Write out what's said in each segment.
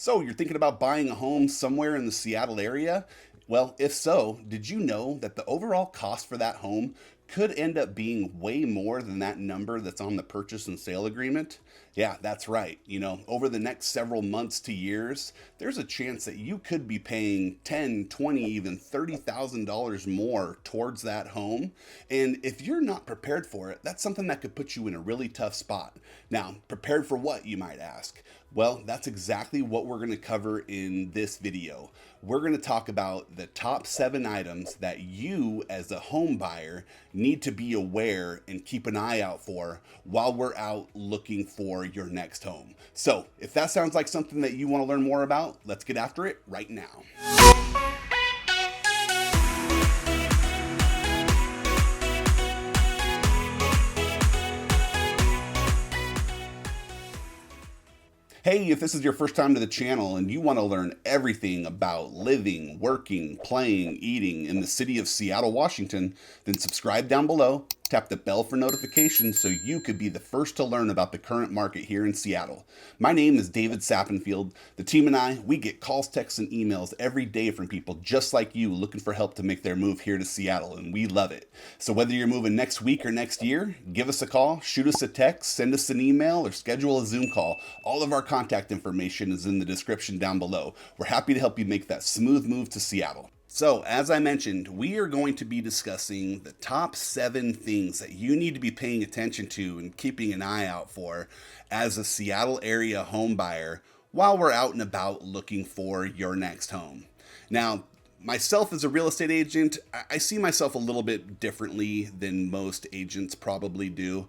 So, you're thinking about buying a home somewhere in the Seattle area? Well, if so, did you know that the overall cost for that home could end up being way more than that number that's on the purchase and sale agreement? Yeah, that's right. Over the next several months to years, there's a chance that you could be paying 10, 20, even $30,000 more towards that home. And if you're not prepared for it, that's something that could put you in a really tough spot. Now, prepared for what, you might ask? Well, that's exactly what we're going to cover in this video. We're going to talk about the top 7 items that you, as a home buyer, need to be aware and keep an eye out for while we're out looking for your next home. So, if that sounds like something that you want to learn more about, let's get after it right now. Hey, if this is your first time to the channel and you want to learn everything about living, working, playing, eating in the city of Seattle, Washington, then subscribe down below, tap the bell for notifications so you could be the first to learn about the current market here in Seattle. My name is David Sappenfield. The team and I, we get calls, texts, and emails every day from people just like you looking for help to make their move here to Seattle, and we love it. So whether you're moving next week or next year, give us a call, shoot us a text, send us an email, or schedule a Zoom call. All of our contact information is in the description down below. We're happy to help you make that smooth move to Seattle. So, as I mentioned, we are going to be discussing the top 7 things that you need to be paying attention to and keeping an eye out for as a Seattle area home buyer while we're out and about looking for your next home. Now, myself as a real estate agent, I see myself a little bit differently than most agents probably do.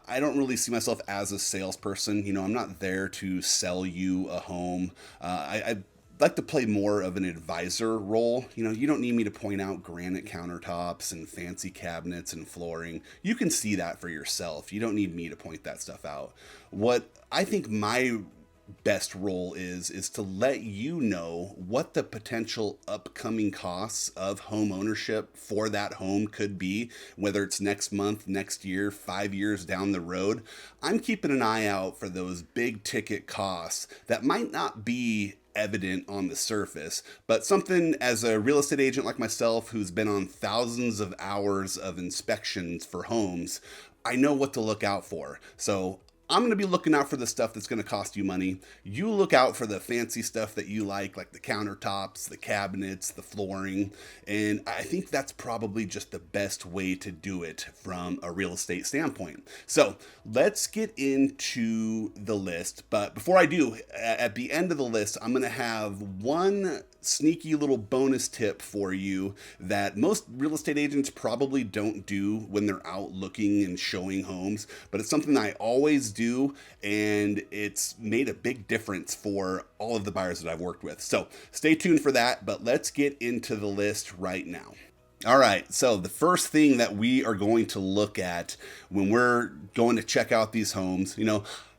I don't really see myself as a salesperson. I'm not there to sell you a home. I like to play more of an advisor role. You don't need me to point out granite countertops and fancy cabinets and flooring. You can see that for yourself. You don't need me to point that stuff out. What I think my best role is to let you know what the potential upcoming costs of home ownership for that home could be, whether it's next month, next year, 5 years down the road. I'm keeping an eye out for those big ticket costs that might not be evident on the surface, but something as a real estate agent like myself who's been on thousands of hours of inspections for homes, I know what to look out for. So I'm going to be looking out for the stuff that's going to cost you money. You look out for the fancy stuff that you like the countertops, the cabinets, the flooring. And I think that's probably just the best way to do it from a real estate standpoint. So let's get into the list. But before I do, at the end of the list, I'm going to have one sneaky little bonus tip for you that most real estate agents probably don't do when they're out looking and showing homes, but it's something I always do, and it's made a big difference for all of the buyers that I've worked with. So stay tuned for that, but let's get into the list right now. All right, so the first thing that we are going to look at when we're going to check out these homes,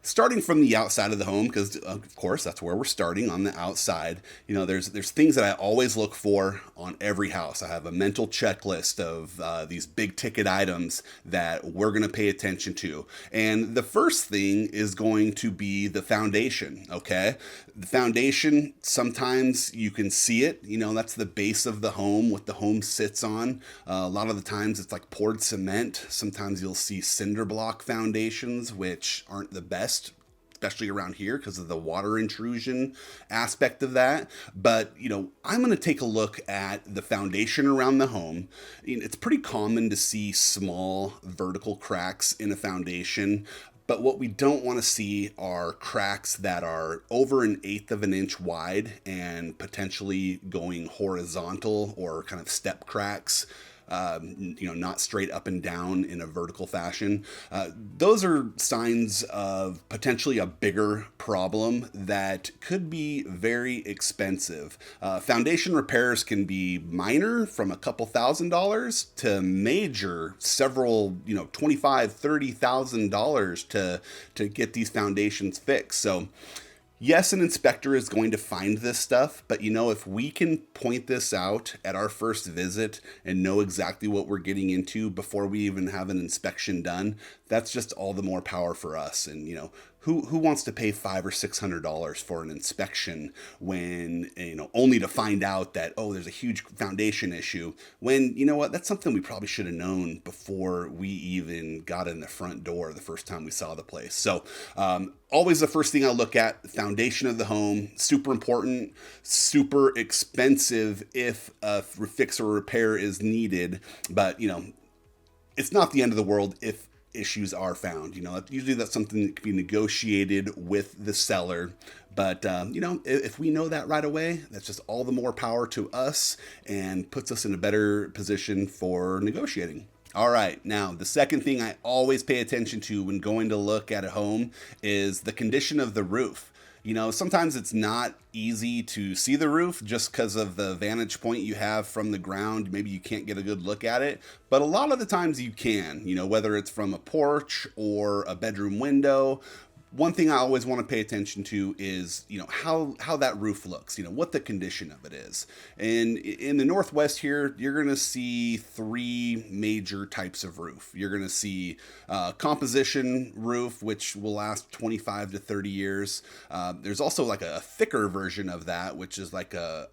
starting from the outside of the home, because of course that's where we're starting, on the outside. There's things that I always look for on every house. I have a mental checklist of these big ticket items that we're going to pay attention to. And the first thing is going to be the foundation, okay? The foundation, sometimes you can see it, that's the base of the home, what the home sits on. A lot of the times it's like poured cement. Sometimes you'll see cinder block foundations, which aren't the best, especially around here because of the water intrusion aspect of that. But, I'm going to take a look at the foundation around the home. It's pretty common to see small vertical cracks in a foundation, but what we don't want to see are cracks that are over 1/8 of an inch wide and potentially going horizontal, or kind of step cracks. Not straight up and down in a vertical fashion. Those are signs of potentially a bigger problem that could be very expensive. Foundation repairs can be minor, from a couple $1,000s, to major, several, $25,000, $30,000 to get these foundations fixed. So yes, an inspector is going to find this stuff, but if we can point this out at our first visit and know exactly what we're getting into before we even have an inspection done, that's just all the more power for us. And who wants to pay $500 or $600 for an inspection when, only to find out that, oh, there's a huge foundation issue, when, you know what, that's something we probably should have known before we even got in the front door the first time we saw the place. So always the first thing I look at, the foundation of the home, super important, super expensive if a fix or repair is needed, but it's not the end of the world if issues are found. Usually that's something that can be negotiated with the seller. But, if we know that right away, that's just all the more power to us and puts us in a better position for negotiating. All right, now the second thing I always pay attention to when going to look at a home is the condition of the roof. Sometimes it's not easy to see the roof just because of the vantage point you have from the ground. Maybe you can't get a good look at it, but a lot of the times you can, whether it's from a porch or a bedroom window. One thing I always want to pay attention to is, how that roof looks, what the condition of it is. And in the Northwest here, you're going to see three major types of roof. You're going to see composition roof, which will last 25 to 30 years. There's also like a thicker version of that, which is like a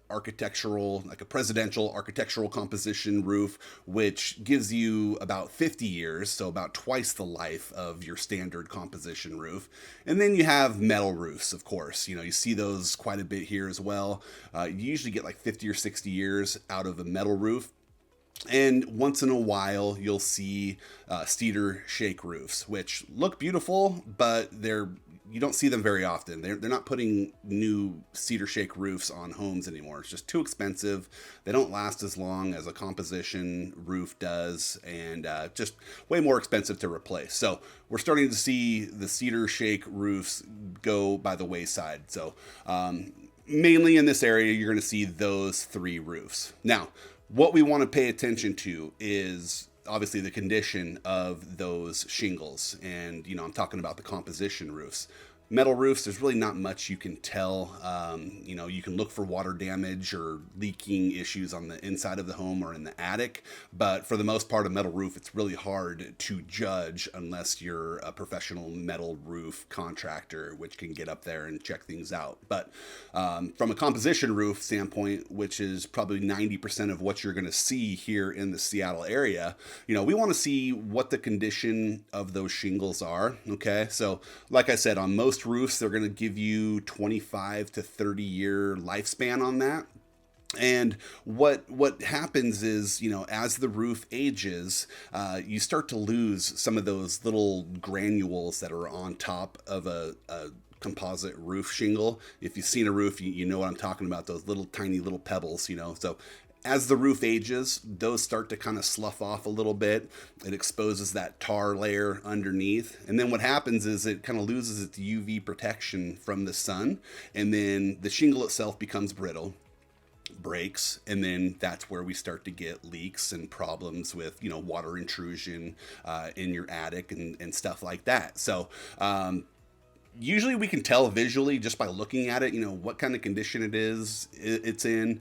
presidential architectural composition roof, which gives you about 50 years, so about twice the life of your standard composition roof. And then you have metal roofs, of course. You see those quite a bit here as well. You usually get like 50 or 60 years out of a metal roof. And once in a while, you'll see cedar shake roofs, which look beautiful, but you don't see them very often. They're not putting new cedar shake roofs on homes anymore. It's just too expensive. They don't last as long as a composition roof does, and just way more expensive to replace. So we're starting to see the cedar shake roofs go by the wayside. So mainly in this area, you're going to see those three roofs. Now, what we want to pay attention to is obviously the condition of those shingles. And, I'm talking about the composition roofs. Metal roofs, there's really not much you can tell. You can look for water damage or leaking issues on the inside of the home or in the attic. But for the most part, a metal roof, it's really hard to judge unless you're a professional metal roof contractor, which can get up there and check things out. But from a composition roof standpoint, which is probably 90% of what you're going to see here in the Seattle area, we want to see what the condition of those shingles are. Okay, so like I said, on most roofs, they're going to give you 25 to 30 year lifespan on that. And what happens is, as the roof ages, you start to lose some of those little granules that are on top of a composite roof shingle. If you've seen a roof, you know what I'm talking about, those little tiny little pebbles, So as the roof ages, those start to kind of slough off a little bit. It exposes that tar layer underneath. And then what happens is it kind of loses its UV protection from the sun. And then the shingle itself becomes brittle, breaks, and then that's where we start to get leaks and problems with, water intrusion in your attic and stuff like that. So, usually we can tell visually just by looking at it, what kind of condition it's in,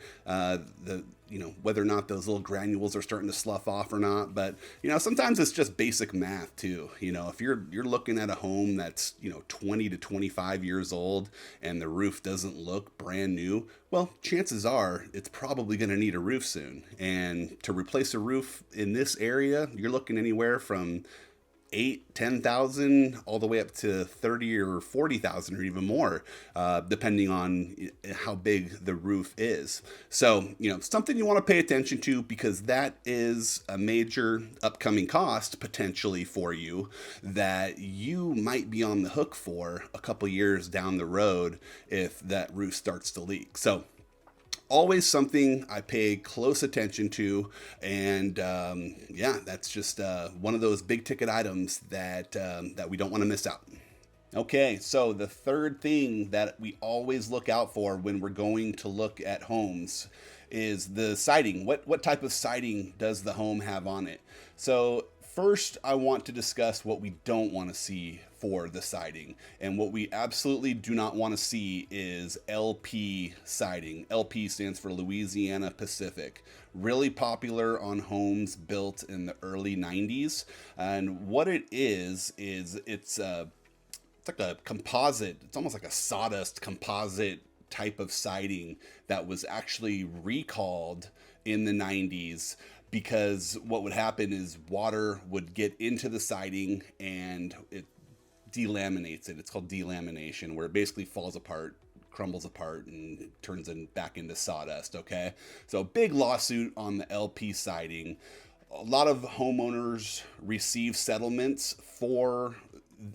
whether or not those little granules are starting to slough off or not. But, sometimes it's just basic math too. If you're looking at a home that's, 20 to 25 years old and the roof doesn't look brand new, well, chances are it's probably going to need a roof soon. And to replace a roof in this area, you're looking anywhere from 10,000 all the way up to 30 or 40,000 or even more, depending on how big the roof is. So, something you want to pay attention to, because that is a major upcoming cost potentially for you that you might be on the hook for a couple years down the road if that roof starts to leak. So, always something I pay close attention to, and that's just one of those big ticket items that we don't want to miss out. Okay, so the third thing that we always look out for when we're going to look at homes is the siding. What type of siding does the home have on it? So first, I want to discuss what we don't want to see for the siding. And what we absolutely do not want to see is LP siding. LP stands for Louisiana Pacific. Really popular on homes built in the early 90s. And what it is it's it's like a composite. It's almost like a sawdust composite type of siding that was actually recalled in the 90s because what would happen is water would get into the siding and it delaminates it. It's called delamination, where it basically falls apart, crumbles apart, and turns back into sawdust. Okay, so big lawsuit on the LP siding. A lot of homeowners receive settlements for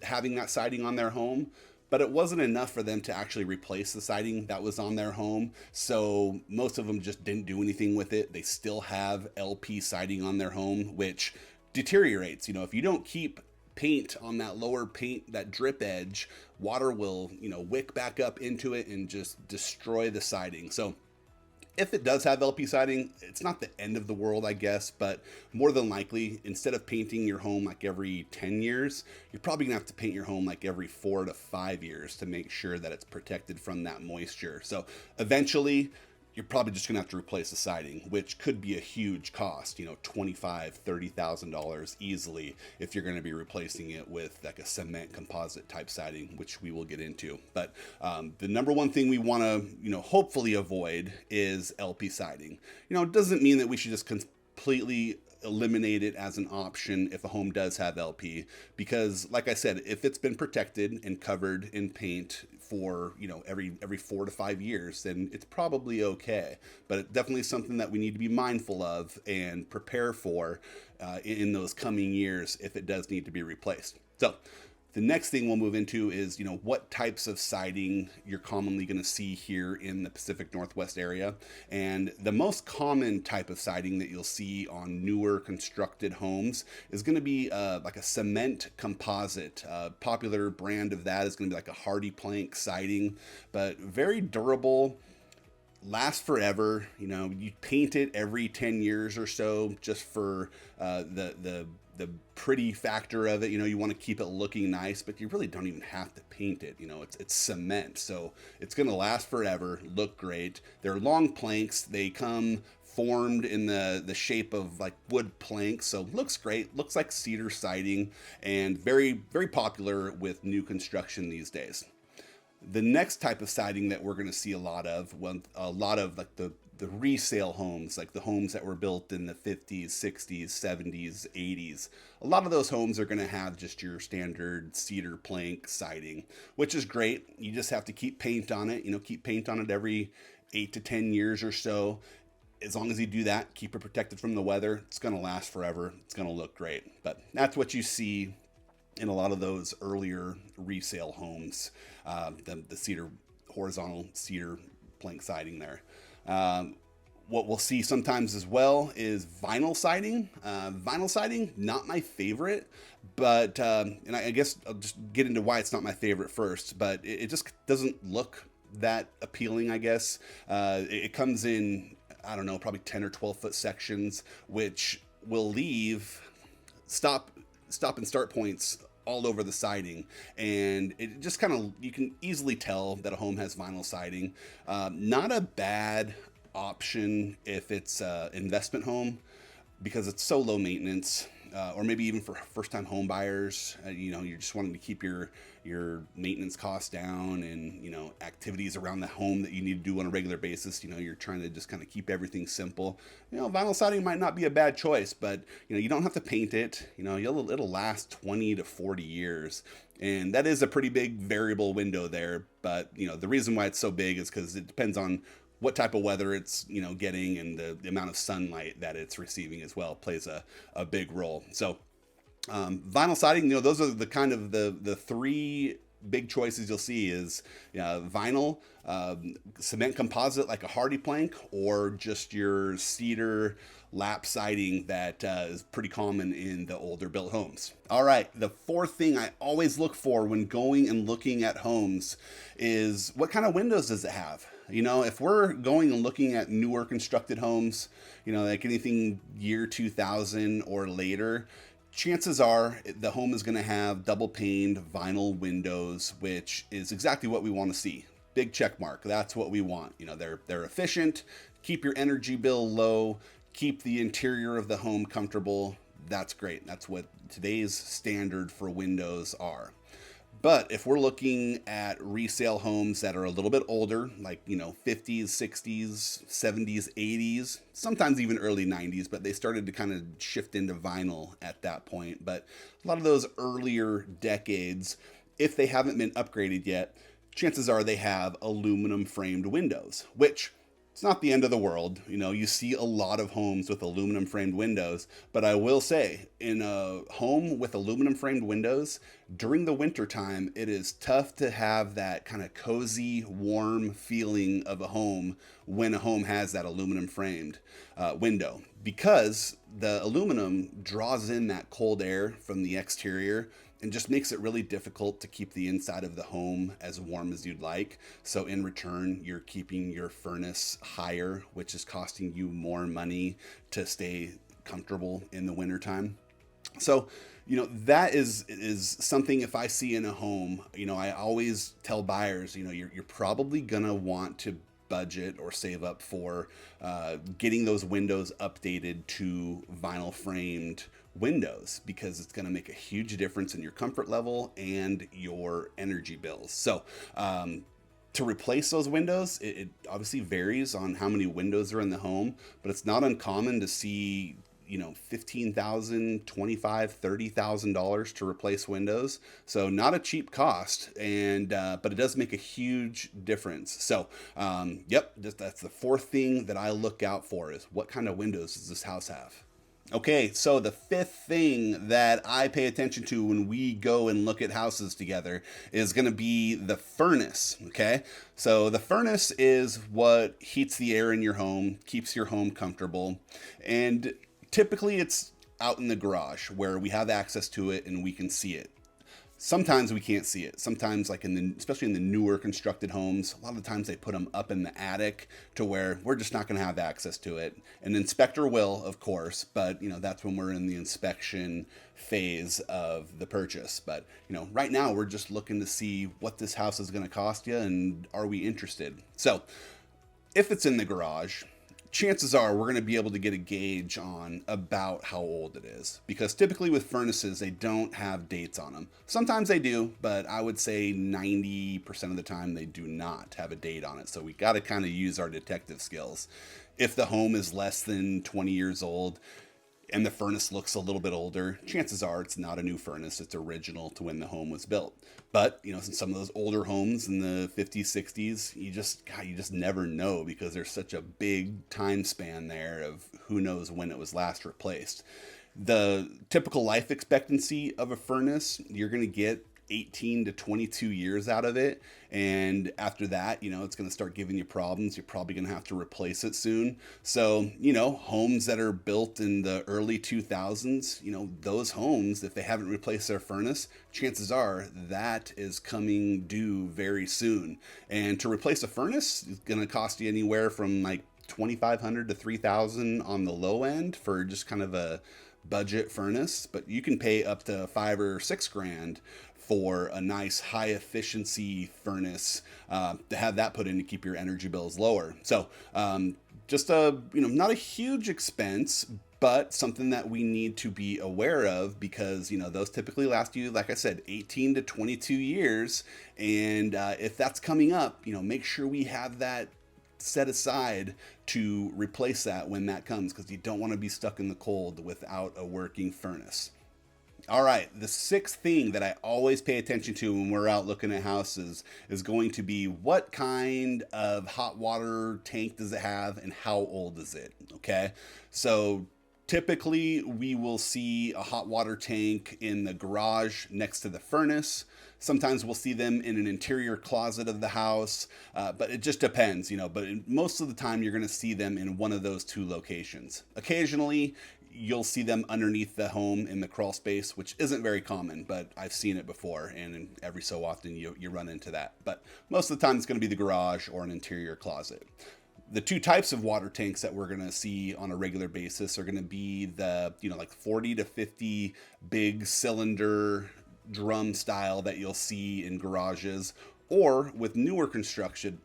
having that siding on their home, but it wasn't enough for them to actually replace the siding that was on their home. So most of them just didn't do anything with it. They still have LP siding on their home, which deteriorates. If you don't keep paint on that lower paint, that drip edge, water will, wick back up into it and just destroy the siding. So if it does have LP siding, it's not the end of the world, I guess, but more than likely, instead of painting your home like every 10 years, you're probably gonna have to paint your home like every 4 to 5 years to make sure that it's protected from that moisture. So eventually, you're probably just gonna have to replace the siding, which could be a huge cost, $25,000, $30,000 easily if you're gonna be replacing it with like a cement composite type siding, which we will get into. But the number one thing we wanna, hopefully avoid is LP siding. It doesn't mean that we should just completely eliminate it as an option if a home does have LP, because like I said, if it's been protected and covered in paint for every 4 to 5 years, then it's probably okay. But it's definitely something that we need to be mindful of and prepare for in those coming years if it does need to be replaced. So the next thing we'll move into is, what types of siding you're commonly going to see here in the Pacific Northwest area. And the most common type of siding that you'll see on newer constructed homes is going to be like a cement composite. Popular brand of that is going to be like a hardy plank siding, but very durable, lasts forever. You paint it every 10 years or so just for the pretty factor of it. You want to keep it looking nice, but you really don't even have to paint it. It's cement, so it's going to last forever, look great. They're long planks. They come formed in the shape of like wood planks, so looks great. Looks like cedar siding, and very, very popular with new construction these days. The next type of siding that we're going to see a lot of like the resale homes, like the homes that were built in the 50s, 60s, 70s, 80s. A lot of those homes are going to have just your standard cedar plank siding, which is great. You just have to keep paint on it, keep paint on it every 8 to 10 years or so. As long as you do that, keep it protected from the weather, it's going to last forever. It's going to look great. But that's what you see in a lot of those earlier resale homes, the cedar, horizontal cedar plank siding there. What we'll see sometimes as well is vinyl siding. Vinyl siding, not my favorite, but, and I guess I'll just get into why it's not my favorite first, but it just doesn't look that appealing, I guess. It comes in, I don't know, probably 10 or 12 foot sections, which will leave stop and start points all over the siding, and it just kind of, you can easily tell that a home has vinyl siding. Not a bad option if it's an investment home, because it's so low maintenance, or maybe even for first-time home buyers. You're just wanting to keep your maintenance costs down, and activities around the home that you need to do on a regular basis. You're trying to just kind of keep everything simple. Vinyl siding might not be a bad choice, but you don't have to paint it. It'll last 20 to 40 years, and that is a pretty big variable window there. But the reason why it's so big is because it depends on what type of weather it's getting, and the amount of sunlight that it's receiving as well plays a big role. So vinyl siding, those are the kind of the three big choices you'll see is vinyl, cement composite like a hardy plank, or just your cedar lap siding that is pretty common in the older built homes. All right, the fourth thing I always look for when going and looking at homes is what kind of windows does it have? If we're going and looking at newer constructed homes, like anything year 2000 or later, chances are the home is going to have double paned vinyl windows, which is exactly what we want to see. Big check mark. That's what we want. They're efficient, keep your energy bill low, keep the interior of the home comfortable. That's great. That's what today's standard for windows are. But if we're looking at resale homes that are a little bit older, like, 50s, 60s, 70s, 80s, sometimes even early 90s, but they started to kind of shift into vinyl at that point. But a lot of those earlier decades, if they haven't been upgraded yet, chances are they have aluminum framed windows, which it's not the end of the world. You see a lot of homes with aluminum framed windows, but I will say, in a home with aluminum framed windows, during the winter time, it is tough to have that kind of cozy, warm feeling of a home when a home has that aluminum framed window, because the aluminum draws in that cold air from the exterior and just makes it really difficult to keep the inside of the home as warm as you'd like. So in return, you're keeping your furnace higher, which is costing you more money to stay comfortable in the wintertime. So, that is something. If I see in a home, I always tell buyers, you're probably gonna want to budget or save up for getting those windows updated to vinyl framed windows, because it's going to make a huge difference in your comfort level and your energy bills. So, to replace those windows, it obviously varies on how many windows are in the home, but it's not uncommon to see, $15,000, $25,000, $30,000 to replace windows. So not a cheap cost, and but it does make a huge difference. So yep, that's the fourth thing that I look out for, is what kind of windows does this house have. Okay, so the fifth thing that I pay attention to when we go and look at houses together is going to be the furnace. Okay, so the furnace is what heats the air in your home, keeps your home comfortable, and typically it's out in the garage where we have access to it and we can see it. Sometimes we can't see it. Sometimes, like especially in the newer constructed homes, a lot of the times they put them up in the attic to where we're just not going to have access to it. An inspector will, of course, but that's when we're in the inspection phase of the purchase. But right now we're just looking to see what this house is going to cost you, and are we interested? So, if it's in the garage, chances are we're going to be able to get a gauge on about how old it is, because typically with furnaces, they don't have dates on them. Sometimes they do, but I would say 90% of the time they do not have a date on it. So we got to kind of use our detective skills. If the home is less than 20 years old and the furnace looks a little bit older, chances are it's not a new furnace. It's original to when the home was built. But, since some of those older homes in the 50s, 60s, you just never know, because there's such a big time span there of who knows when it was last replaced. The typical life expectancy of a furnace, you're going to get 18 to 22 years out of it. And after that, it's going to start giving you problems. You're probably going to have to replace it soon. So, homes that are built in the early 2000s, those homes, if they haven't replaced their furnace, chances are that is coming due very soon. And to replace a furnace is going to cost you anywhere from like $2,500 to $3,000 on the low end for just kind of a budget furnace, but you can pay up to $5 or $6 grand for a nice high efficiency furnace to have that put in to keep your energy bills lower. So just not a huge expense, but something that we need to be aware of, because those typically last you, like I said, 18 to 22 years. And if that's coming up, make sure we have that set aside to replace that when that comes, because you don't want to be stuck in the cold without a working furnace. All right, the sixth thing that I always pay attention to when we're out looking at houses is going to be, what kind of hot water tank does it have and how old is it? Okay, so typically we will see a hot water tank in the garage next to the furnace. Sometimes we'll see them in an interior closet of the house, but it just depends, but most of the time you're going to see them in one of those two locations. Occasionally you'll see them underneath the home in the crawl space, which isn't very common, but I've seen it before, and every so often you run into that. But most of the time it's going to be the garage or an interior closet. The two types of water tanks that we're going to see on a regular basis are going to be the, like 40 to 50 big cylinder drum style that you'll see in garages, or with newer constructed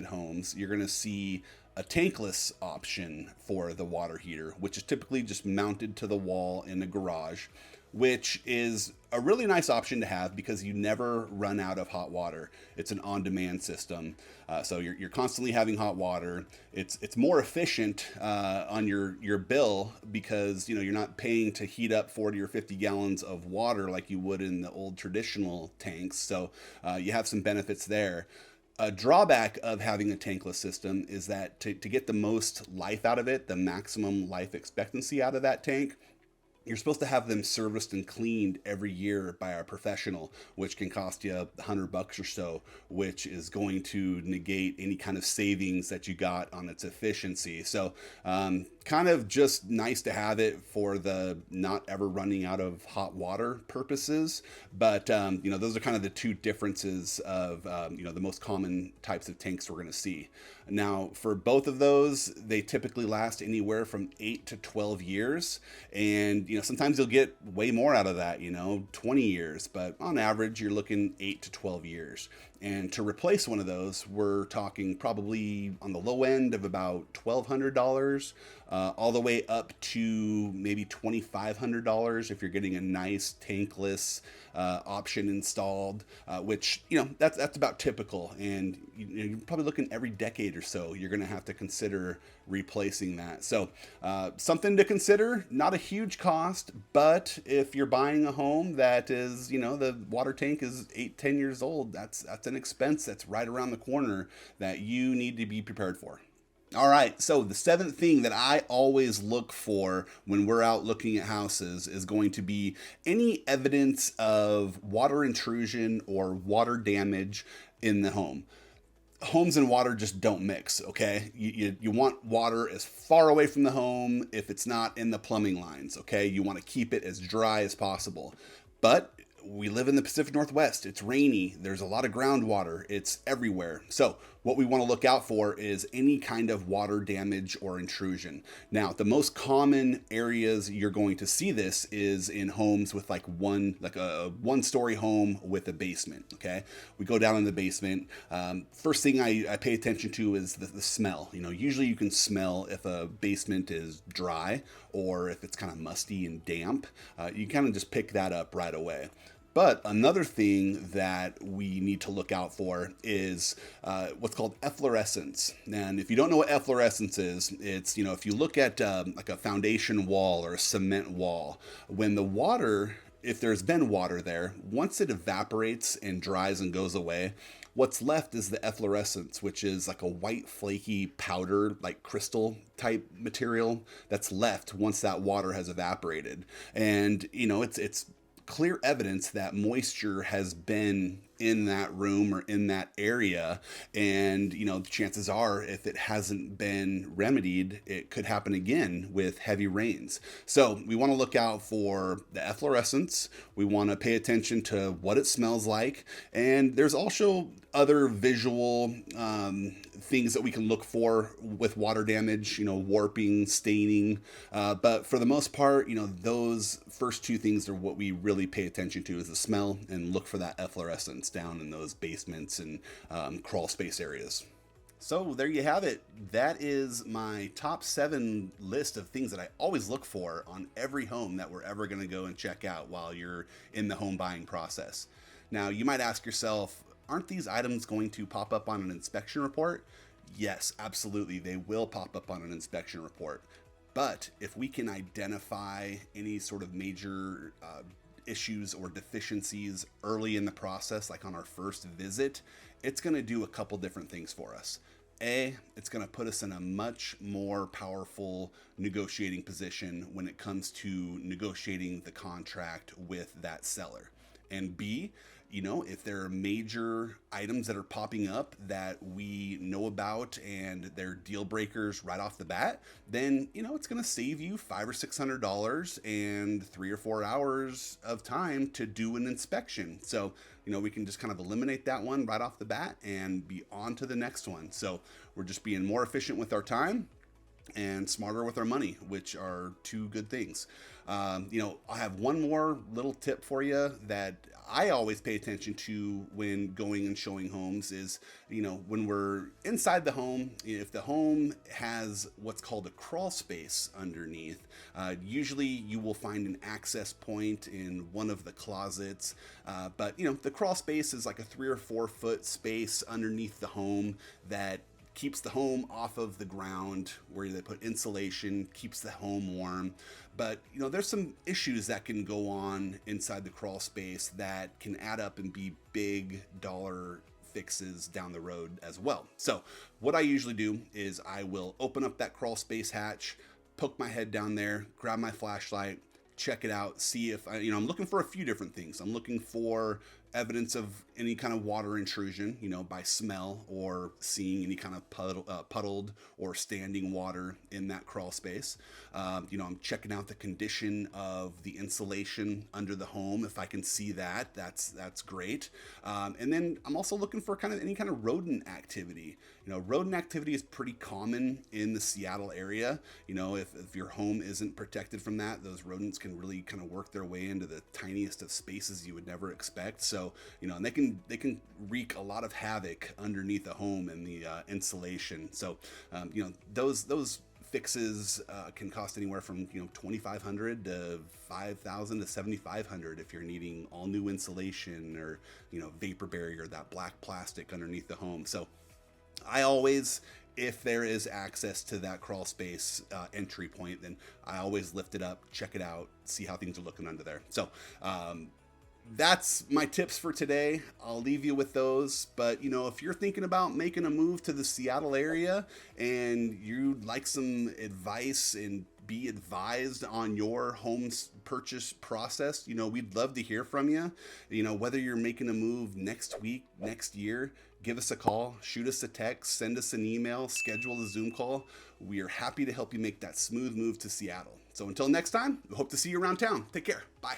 homes, you're going to see a tankless option for the water heater, which is typically just mounted to the wall in the garage. which is a really nice option to have because you never run out of hot water. It's an on-demand system, so you're constantly having hot water. It's more efficient on your bill because you're not paying to heat up 40 or 50 gallons of water like you would in the old traditional tanks. So you have some benefits there. A drawback of having a tankless system is that to get the most life out of it, the maximum life expectancy out of that tank, you're supposed to have them serviced and cleaned every year by a professional, which can cost you $100 or so, which is going to negate any kind of savings that you got on its efficiency. So kind of just nice to have it for the not ever running out of hot water purposes. But those are kind of the two differences of the most common types of tanks we're going to see. Now, for both of those, they typically last anywhere from 8 to 12 years, and sometimes you'll get way more out of that, 20 years, but on average, you're looking 8 to 12 years. And to replace one of those, we're talking probably on the low end of about $1,200, all the way up to maybe $2,500 if you're getting a nice tankless option installed, which that's about typical. And you're probably looking every decade or so, you're going to have to consider replacing that. So something to consider. Not a huge cost, but if you're buying a home that is, the water tank is 8-10 years old, that's an expense that's right around the corner that you need to be prepared for. All right, so the seventh thing that I always look for when we're out looking at houses is going to be any evidence of water intrusion or water damage in the home. Homes and water just don't mix, okay? You want water as far away from the home if it's not in the plumbing lines, okay? You want to keep it as dry as possible. But we live in the Pacific Northwest. It's rainy. There's a lot of groundwater. It's everywhere. So what we want to look out for is any kind of water damage or intrusion. Now, the most common areas you're going to see this is in homes with like a one-story home with a basement, okay? We go down in the basement. First thing I pay attention to is the smell. Usually you can smell if a basement is dry or if it's kind of musty and damp. You kind of just pick that up right away. But another thing that we need to look out for is what's called efflorescence. And if you don't know what efflorescence is, it's, if you look at like a foundation wall or a cement wall, when the water, if there's been water there, once it evaporates and dries and goes away, what's left is the efflorescence, which is like a white flaky powder, like crystal type material that's left once that water has evaporated. And, it's clear evidence that moisture has been in that room or in that area. And, the chances are if it hasn't been remedied, it could happen again with heavy rains. So we want to look out for the efflorescence. We want to pay attention to what it smells like. And there's also other visual things that we can look for with water damage, warping, staining. But for the most part, those first two things are what we really pay attention to, is the smell, and look for that efflorescence down in those basements and crawl space areas. So there you have it. That is my top 7 list of things that I always look for on every home that we're ever going to go and check out while you're in the home buying process. Now, you might ask yourself, aren't these items going to pop up on an inspection report? Yes, absolutely. They will pop up on an inspection report. But if we can identify any sort of major issues or deficiencies early in the process, like on our first visit, it's going to do a couple different things for us. A, it's going to put us in a much more powerful negotiating position when it comes to negotiating the contract with that seller. And B, if there are major items that are popping up that we know about and they're deal breakers right off the bat, then, it's going to save you $500 or $600 and 3 or 4 hours of time to do an inspection. So, we can just kind of eliminate that one right off the bat and be on to the next one. So we're just being more efficient with our time. and smarter with our money, which are two good things. I have one more little tip for you that I always pay attention to when going and showing homes is, when we're inside the home, if the home has what's called a crawl space underneath, usually you will find an access point in one of the closets. But the crawl space is like a 3 or 4 foot space underneath the home that keeps the home off of the ground, where they put insulation, keeps the home warm. But there's some issues that can go on inside the crawl space that can add up and be big dollar fixes down the road as well. So what I usually do is I will open up that crawl space hatch, poke my head down there, grab my flashlight, check it out, see if I'm looking for a few different things. I'm looking for evidence of any kind of water intrusion, by smell, or seeing any kind of puddled or standing water in that crawl space. I'm checking out the condition of the insulation under the home. If I can see that, that's great. And then I'm also looking for any kind of rodent activity. Rodent activity is pretty common in the Seattle area. If your home isn't protected from that, those rodents can really kind of work their way into the tiniest of spaces you would never expect. So, and they can wreak a lot of havoc underneath the home and the insulation. So, those fixes can cost anywhere from $2,500 to $5,000 to $7,500 if you're needing all new insulation or vapor barrier, that black plastic underneath the home. So I always, if there is access to that crawl space entry point, then I always lift it up, check it out, see how things are looking under there. So that's my tips for today. I'll leave you with those. But if you're thinking about making a move to the Seattle area and you'd like some advice and be advised on your home purchase process, we'd love to hear from you. Whether you're making a move next week, next year, give us a call, shoot us a text, send us an email, schedule a Zoom call. We are happy to help you make that smooth move to Seattle. So until next time, we hope to see you around town. Take care. Bye.